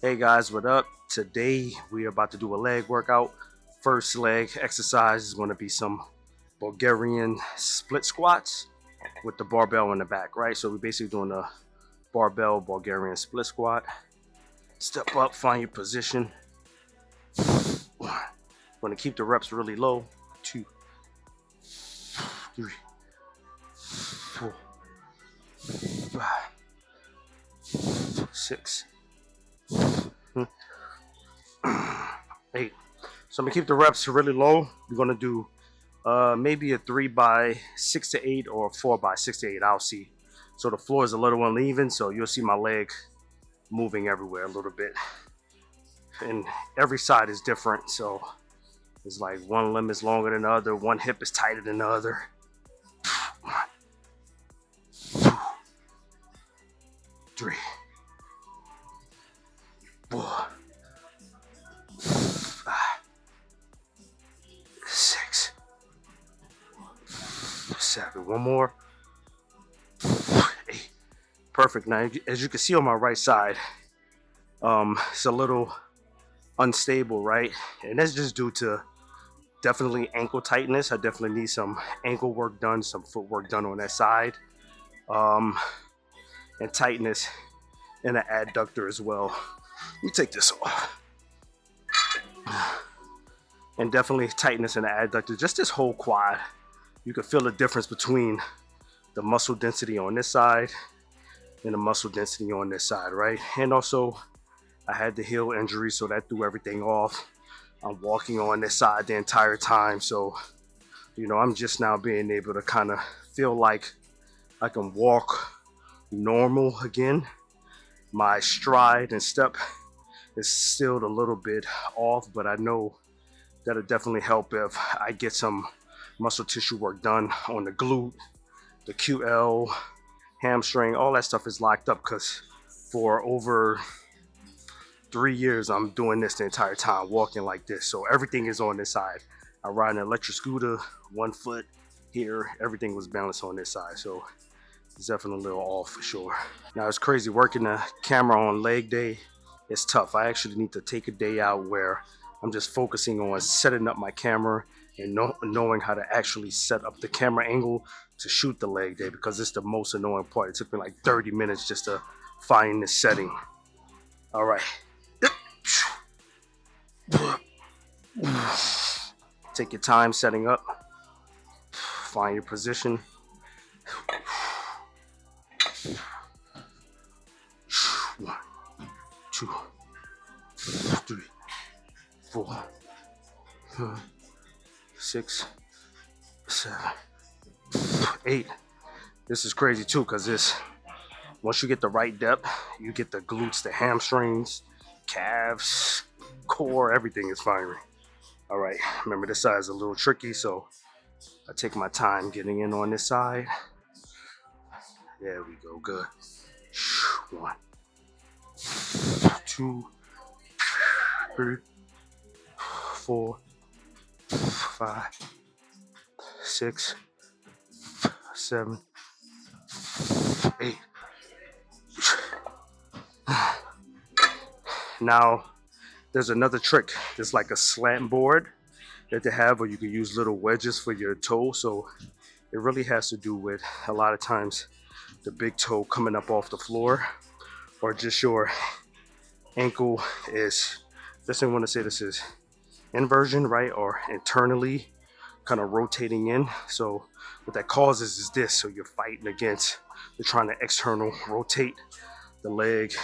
Hey guys, what up? Today we are about to do a leg workout. First leg exercise is going to be some Bulgarian split squats with the barbell in the back, right? So we're basically doing a barbell Bulgarian split squat. Step up, find your position. One. Going to keep the reps really low. 2, 3, 4, 5, 6, 8. So I'm gonna keep the reps really low. We're gonna do maybe a 3 by 6 to 8 or 4 by 6 to 8. I'll see. So the floor is a little uneven, so you'll see my leg moving everywhere a little bit. And every side is different, so it's like one limb is longer than the other, one hip is tighter than the other. 1, 2, 3, 4, 5, 6, 7. One more. 8. Perfect. Now, as you can see on my right side, it's a little unstable, right? And that's just due to definitely ankle tightness. I definitely need some ankle work done, some footwork done on that side, and tightness in the adductor as well. Let me take this off. And definitely tightness in the adductor, just this whole quad. You can feel the difference between the muscle density on this side and the muscle density on this side, right? And also, I had the heel injury, so that threw everything off. I'm walking on this side the entire time, so I'm just now being able to kind of feel like I can walk normal again. My stride and step is still a little bit off, but I know that'll definitely help if I get some muscle tissue work done on the glute, the QL, hamstring. All that stuff is locked up because for over 3 years I'm doing this the entire time, walking like this. So everything is on this side. I ride an electric scooter, 1 foot here, everything was balanced on this side. So it's definitely a little off for sure. Now it's crazy working the camera on leg day. It's tough. I actually need to take a day out where I'm just focusing on setting up my camera and knowing how to actually set up the camera angle to shoot the leg day, because it's the most annoying part. It took me like 30 minutes just to find this setting. All right. Take your time setting up. Find your position. 1, 2, 3, 4, 5, 6, 7, 8. This is crazy too, because once you get the right depth, you get the glutes, the hamstrings, calves, core, everything is firing. All right, remember this side is a little tricky, so I take my time getting in on this side. There we go, good. 1, 2, 3, 4, 5, 6, 7, 8. Now, there's another trick. There's like a slant board that they have, where you can use little wedges for your toe. So it really has to do with, a lot of times, the big toe coming up off the floor, or just your ankle is, this, I want to say this is inversion, right? Or internally kind of rotating in. So what that causes is this. So you're fighting against, you're trying to external rotate the leg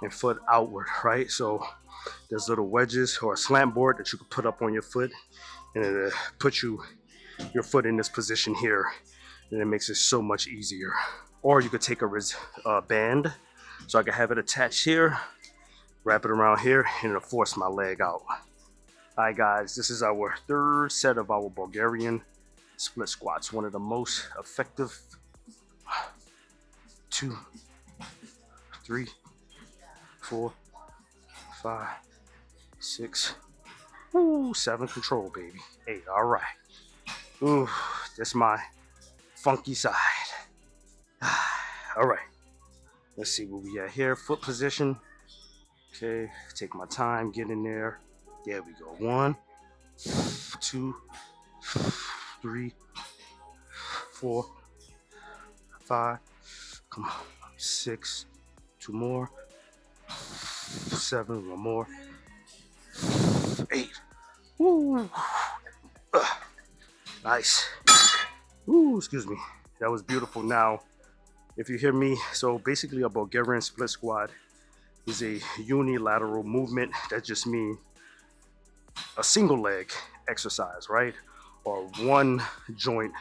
and foot outward, right? So there's little wedges or a slant board that you can put up on your foot, and it'll put your foot in this position here, and it makes it so much easier. Or you could take a band, so I can have it attached here, wrap it around here, and it'll force my leg out. All right, guys, this is our 3rd set of our Bulgarian split squats. One of the most effective. 2, 3, 4, 5, 6, 7. Control, baby. 8. All right. Ooh, that's my funky side. All right. Let's see where we at here. Foot position. Okay, take my time, get in there. There we go. 1, 2, 3, 4, 5. Come on. 6. 2 more. 7. 1 more. 8. Woo. Nice. Woo, excuse me. That was beautiful. Now, if you hear me, so basically a Bulgarian split squat is a unilateral movement. That just means a single leg exercise, right? Or one joint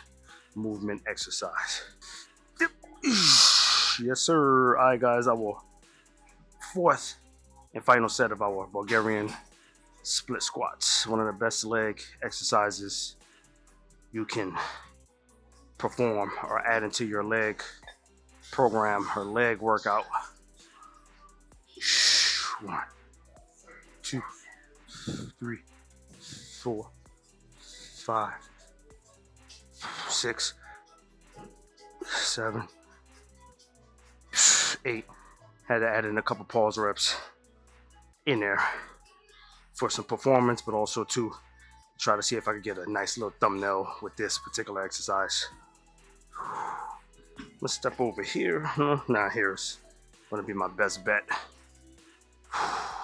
movement exercise. Yes, sir. All right, guys, our fourth and final set of our Bulgarian split squats. One of the best leg exercises you can perform or add into your leg program or leg workout. 1, 2, 3, 4, 5, 6, 7, 8. Had to add in a couple pause reps in there for some performance, but also to try to see if I could get a nice little thumbnail with this particular exercise. Let's step over here. Nah, here's gonna be my best bet.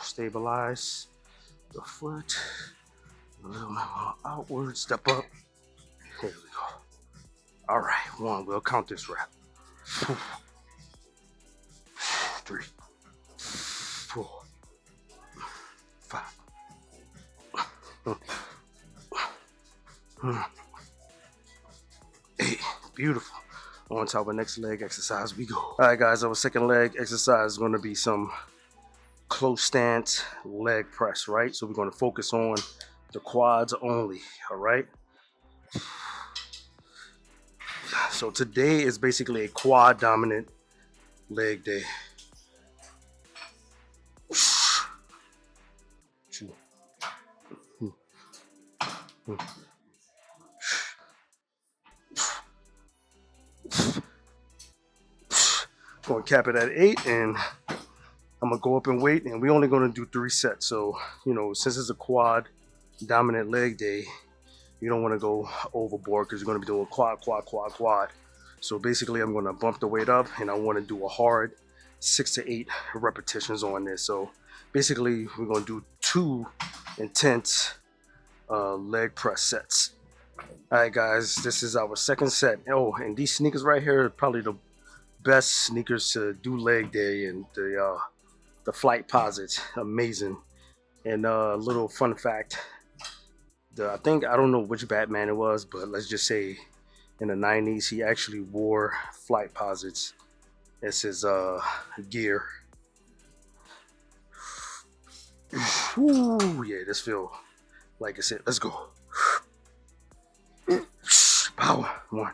Stabilize the foot. A little more outward, step up. Here we go. All right, 1, we'll count this rep. 3, 4, 5. 8. Beautiful. On to our next leg exercise we go. All right, guys, our second leg exercise is going to be some close stance leg press, right? So we're going to focus on the quads only, all right? So today is basically a quad dominant leg day. 2. Going to cap it at 8, and I'm going to go up in weight, and we're only going to do 3 sets. So, you know, since it's a quad dominant leg day, you don't want to go overboard because you're going to be doing quad. So basically, I'm going to bump the weight up, and I want to do a hard 6 to 8 repetitions on this. So basically, we're going to do 2 intense leg press sets. All right, guys, this is our second set. Oh, and these sneakers right here are probably the best sneakers to do leg day, and the Flight Posits, amazing. And a little fun fact, I don't know which Batman it was, but let's just say in the 90s he actually wore Flight Posits as his gear. Ooh, yeah, this feel like I said. Let's go. Power. 1,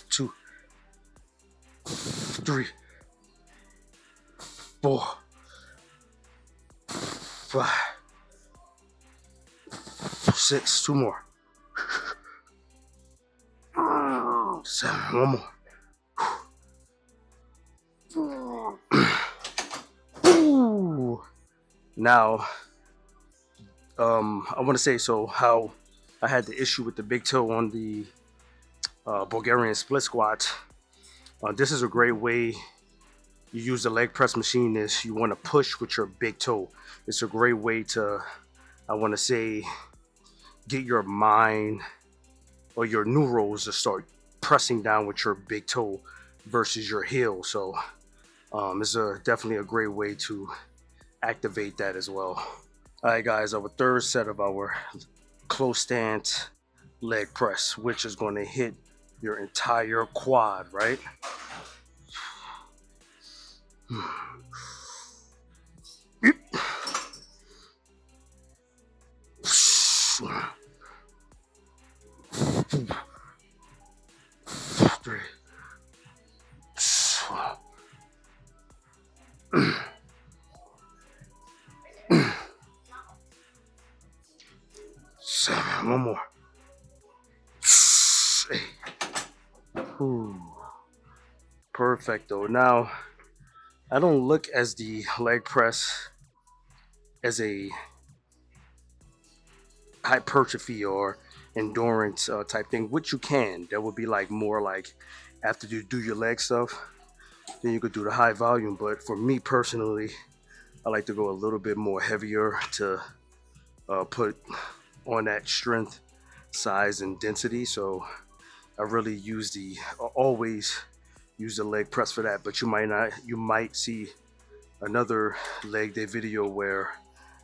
2, 3, 4, 5, 6. 2 more. 7. 1 more. Ooh. Now, I want to say how I had the issue with the big toe on the Bulgarian split squat. This is a great way you use the leg press machine. Is you want to push with your big toe. It's a great way to, I want to say, get your mind or your neurals to start pressing down with your big toe versus your heel. So it's definitely a great way to activate that as well. All right, guys, our third set of our close stance leg press, which is going to hit your entire quad, right? Three. 7. 1 more. 8. Ooh. Perfecto. Now, I don't look as the leg press as a hypertrophy or endurance type thing, which you can. That would be like more like after you do your leg stuff, then you could do the high volume. But for me personally, I like to go a little bit more heavier to put on that strength, size, and density. So I really use always use the leg press for that. But you might not, you might see another leg day video where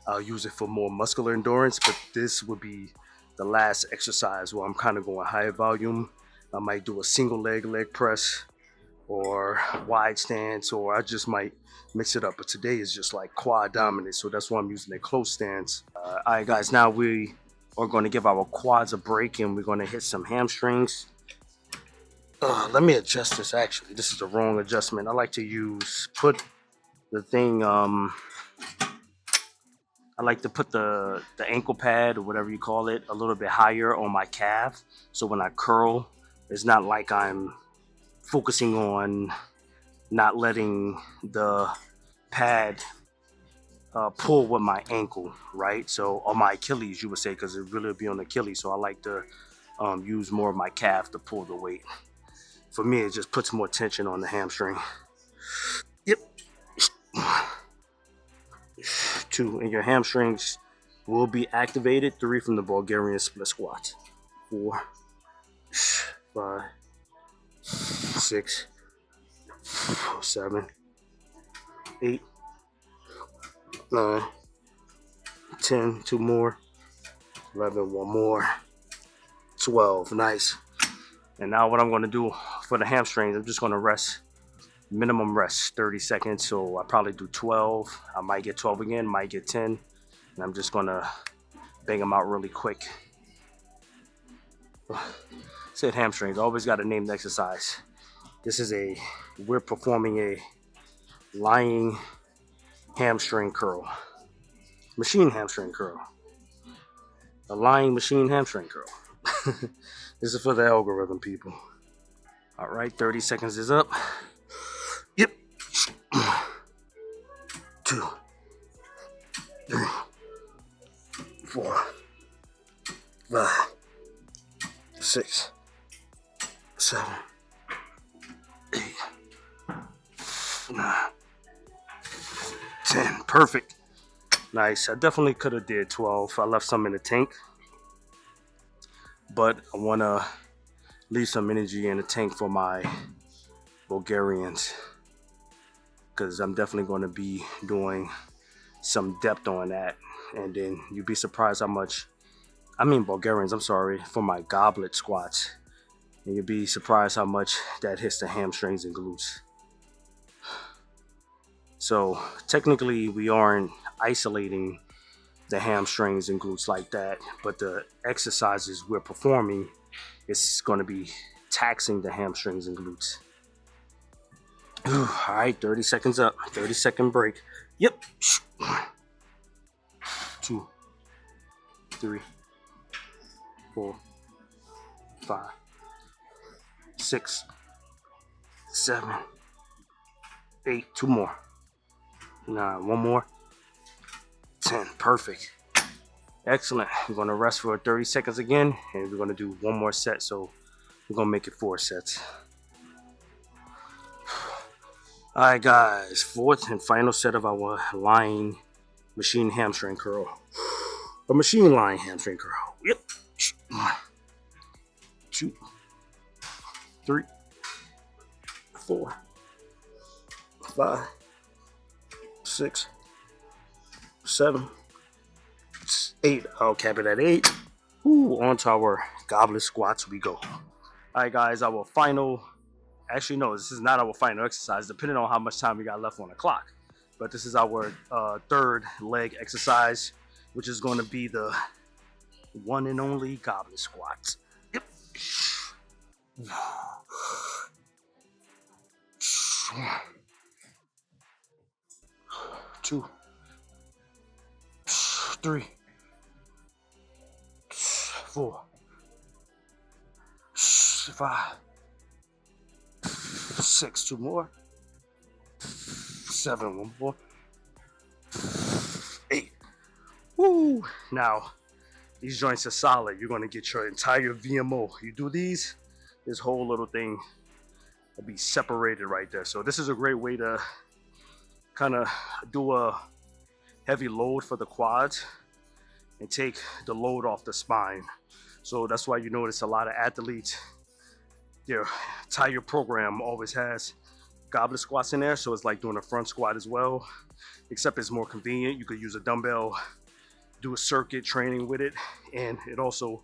I'll use it for more muscular endurance, but this would be the last exercise where I'm kind of going higher volume. I might do a single leg press or wide stance, or I just might mix it up. But today is just like quad dominant, so that's why I'm using a close stance. All right, guys, now we are going to give our quads a break and we're going to hit some hamstrings. Let me adjust this. Actually, this is the wrong adjustment. I like to put the thing. I like to put the ankle pad or whatever you call it a little bit higher on my calf, so when I curl, it's not like I'm focusing on not letting the pad pull with my ankle, right? So, or my Achilles, you would say, because it really would be on the Achilles. So I like to use more of my calf to pull the weight. For me, it just puts more tension on the hamstring. Yep. 2, and your hamstrings will be activated. 3 from the Bulgarian split squat. 4, 5, 6, 7, 8, 9, 10, 2 more, 11, 1 more, 12. Nice. And now what I'm going to do for the hamstrings, I'm just going to rest, minimum rest, 30 seconds. So I probably do 12. I might get 12 again, might get 10. And I'm just going to bang them out really quick. Said hamstrings, always got to name the exercise. We're performing a lying hamstring curl. Machine hamstring curl. A lying machine hamstring curl. This is for the algorithm, people. All right, 30 seconds is up. Yep. 2, 3, 4, 5, 6, 7, 8, 9, 10. Perfect. Nice. I definitely could have did 12. I left some in the tank, but I want to leave some energy in the tank for my Bulgarians, because I'm definitely going to be doing some depth on that. And then you'd be surprised how much, Bulgarians, I'm sorry, for my goblet squats. And you'd be surprised how much that hits the hamstrings and glutes. So technically we aren't isolating the hamstrings and glutes like that, but the exercises we're performing is going to be taxing the hamstrings and glutes. All right, 30 seconds up, 30-second break. Yep. 2, 3, 4, 5, 6, 7, 8. 2 more. 9. 1 more. 10. Perfect. Excellent. We're going to rest for 30 seconds again, and we're going to do 1 more set. So we're going to make it 4 sets. All right, guys. 4th and final set of our lying machine hamstring curl. A machine lying hamstring curl. Yep. 1, 2, 3, 4, 5, 6, 7, 8. I'll cap it at 8. Ooh, on to our goblet squats we go. All right, guys, our final. Actually, no, this is not our final exercise, depending on how much time we got left on the clock. But this is our 3rd leg exercise, which is going to be the one and only goblet squats. Yep. 1, 2, 3, 4, 5, 6. 2 more. 7. One more. 8. Woo! Now, these joints are solid. You're gonna get your entire VMO. You do these, this whole little thing will be separated right there. So this is a great way to kind of do a heavy load for the quads and take the load off the spine. So that's why you notice a lot of athletes, their entire program always has goblet squats in there. So it's like doing a front squat as well, except it's more convenient. You could use a dumbbell, do a circuit training with it, and it also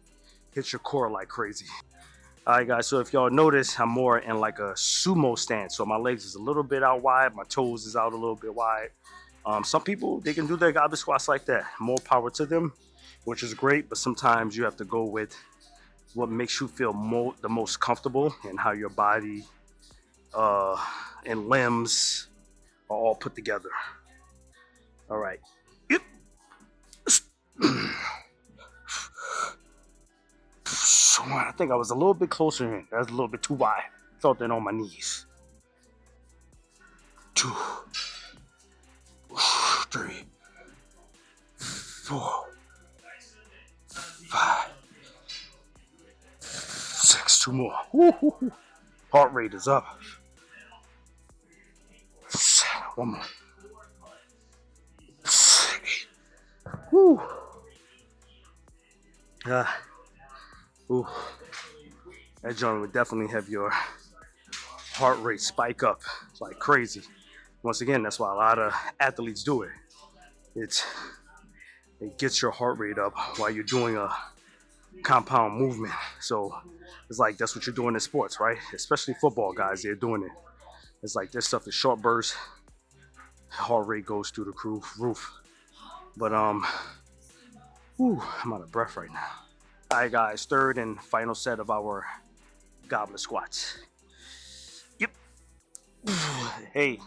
hits your core like crazy. All right, guys, so if y'all notice, I'm more in like a sumo stance. So my legs is a little bit out wide, my toes is out a little bit wide. Some people, they can do their goblet squats like that. More power to them, which is great, but sometimes you have to go with what makes you feel the most comfortable and how your body and limbs are all put together. All right. Yep. I think I was a little bit closer in. That was a little bit too wide. Felt it on my knees. 2, 3, 4, 5, 6. 2 more. Woo-hoo-hoo. Heart rate is up. 1 more. 8. Woo. Ooh. That joint would definitely have your heart rate spike up like crazy. Once again, that's why a lot of athletes do it. It gets your heart rate up while you're doing a compound movement. So it's like that's what you're doing in sports, right? Especially football guys, they're doing it. It's like this stuff is short bursts. Heart rate goes through the roof. But whew, I'm out of breath right now. All right, guys, third and final set of our goblet squats. Yep. Hey,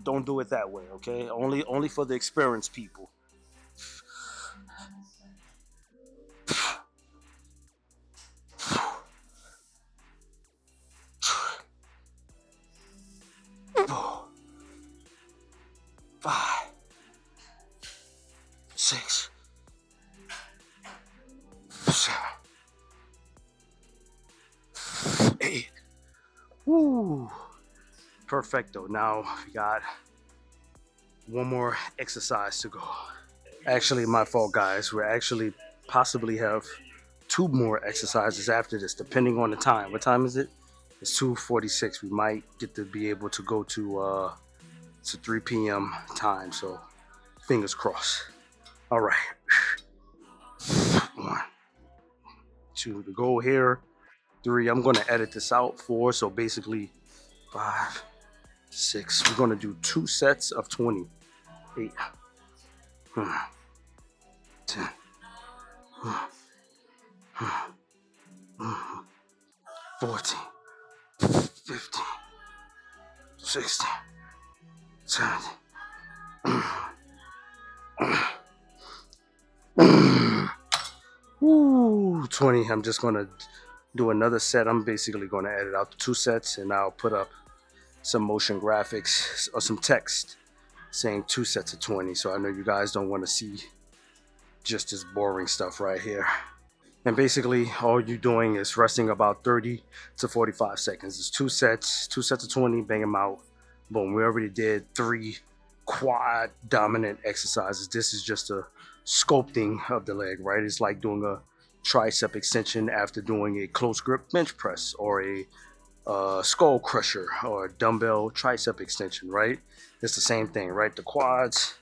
don't do it that way, okay? Only for the experienced people. 4, 5, 6, 7, 8. Woo! Perfecto. Now we got one more exercise to go. Actually, my fault, guys. We actually possibly have 2 more exercises after this, depending on the time. What time is it? It's 2:46. We might get to be able to go to 3 p.m. time. So fingers crossed. All right. 1, 2 to go here. 3. I'm going to edit this out. 4. So basically 5, 6. We're going to do 2 sets of 20. 8, 10, 14, 15, 16, 17. Woo, 20. I'm just going to do another set. I'm basically going to edit out the 2 sets, and I'll put up some motion graphics or some text saying 2 sets of 20. So I know you guys don't want to see just this boring stuff right here. And basically all you're doing is resting about 30 to 45 seconds. It's 2 sets of 20, bang them out. Boom, we already did 3 quad dominant exercises. This is just a sculpting of the leg, right? It's like doing a tricep extension after doing a close grip bench press or a skull crusher or a dumbbell tricep extension, right? It's the same thing, right? The quads,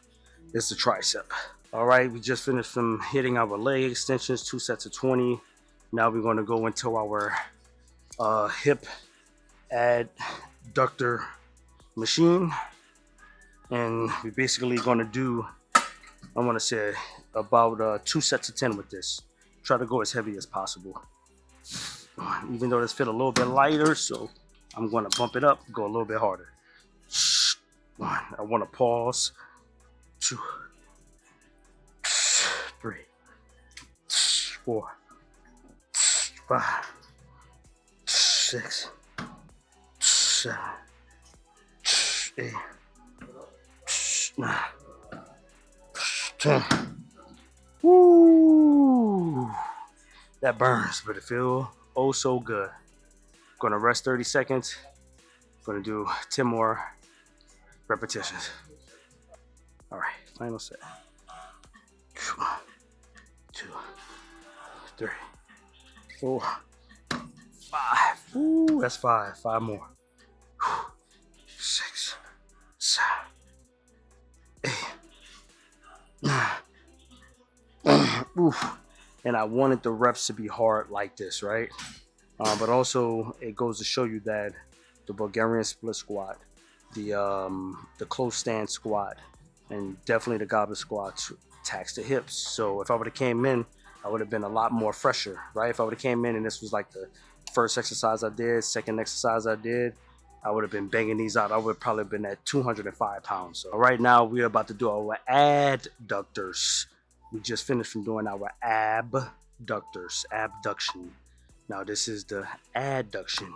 it's the tricep. All right, we just finished from hitting our leg extensions, 2 sets of 20. Now we're going to go into our hip adductor machine. And we're basically going to do, I want to say, about 2 sets of 10 with this. Try to go as heavy as possible. Even though this fit a little bit lighter, so I'm going to bump it up, go a little bit harder. 1, I want to pause. 2, 3, 4, 5, 6, 7, 8, 9, 10. Woo! That burns, but it feels oh so good. Gonna rest 30 seconds. Gonna do 10 more repetitions. All right, final set. 1, 2, 3, 4, 5. Ooh, that's 5. 5 more. 6, 7, 8, 9. Oof. And I wanted the reps to be hard like this, right? But also it goes to show you that the Bulgarian split squat, the close stand squat, and definitely the goblet squats tax the hips. So if I would have came in, I would have been a lot more fresher, right? If I would have came in and this was like the first exercise I did, second exercise I did, I would have been banging these out. I would have probably been at 205 pounds. So right now we're about to do our adductors. We just finished from doing our abductors, abduction. Now this is the adduction,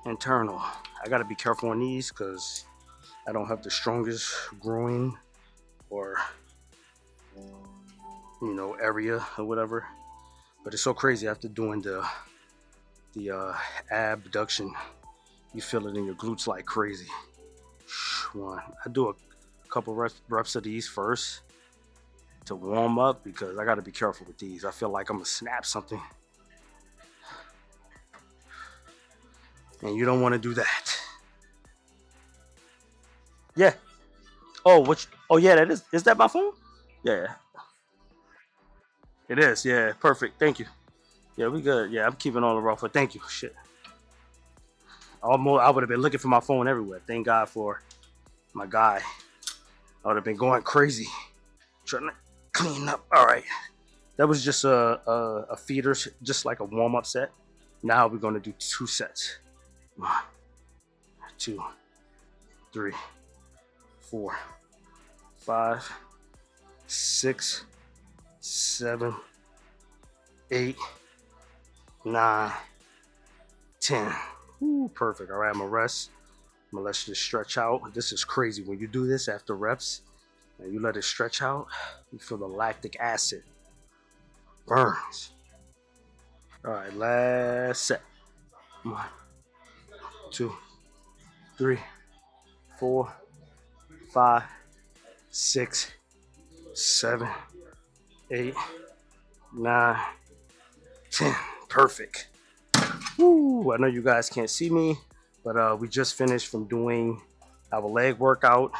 internal. I gotta be careful on these because I don't have the strongest groin or area or whatever. But it's so crazy after doing the abduction, you feel it in your glutes like crazy. I do a couple reps of these first to warm up because I gotta be careful with these. I feel like I'm gonna snap something. And you don't want to do that. Yeah. Oh, oh yeah, that is that my phone? Yeah. It is, yeah, perfect. Thank you. Yeah, we good. Yeah, I'm keeping all the raw for thank you. Shit. Almost I would have been looking for my phone everywhere. Thank God for my guy. I would have been going crazy. Trying to clean up. Alright. That was just a feeder, just like a warm-up set. Now we're gonna do 2 sets. 1, 2, 3, 4, 5, 6, 7, 8, 9, 10. Ooh, perfect. All right, I'm gonna rest. I'm gonna let you stretch out. This is crazy. When you do this after reps and you let it stretch out, you feel the lactic acid. Burns. All right, last set. 1, 2, 3, 4, 5, 6, 7, 8, 9, 10. Perfect. Woo! I know you guys can't see me, but we just finished from doing our leg workout.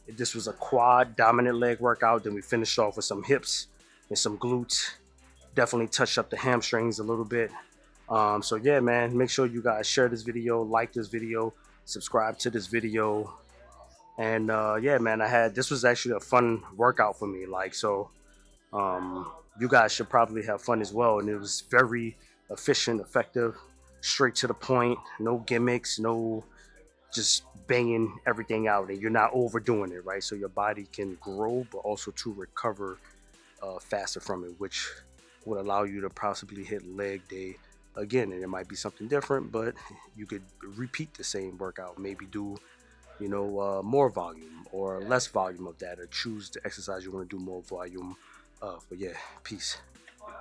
This was a quad dominant leg workout. Then we finished off with some hips and some glutes. Definitely touched up the hamstrings a little bit. So yeah, man, make sure you guys share this video, like this video, subscribe to this video. And yeah, man, this was actually a fun workout for me. You guys should probably have fun as well. And it was very efficient, effective, straight to the point, no gimmicks, no just banging everything out, and you're not overdoing it, right? So your body can grow, but also to recover faster from it, which would allow you to possibly hit leg day again. And it might be something different, but you could repeat the same workout, maybe do more volume or less volume of that, or choose the exercise you want to do more volume of. But yeah, peace.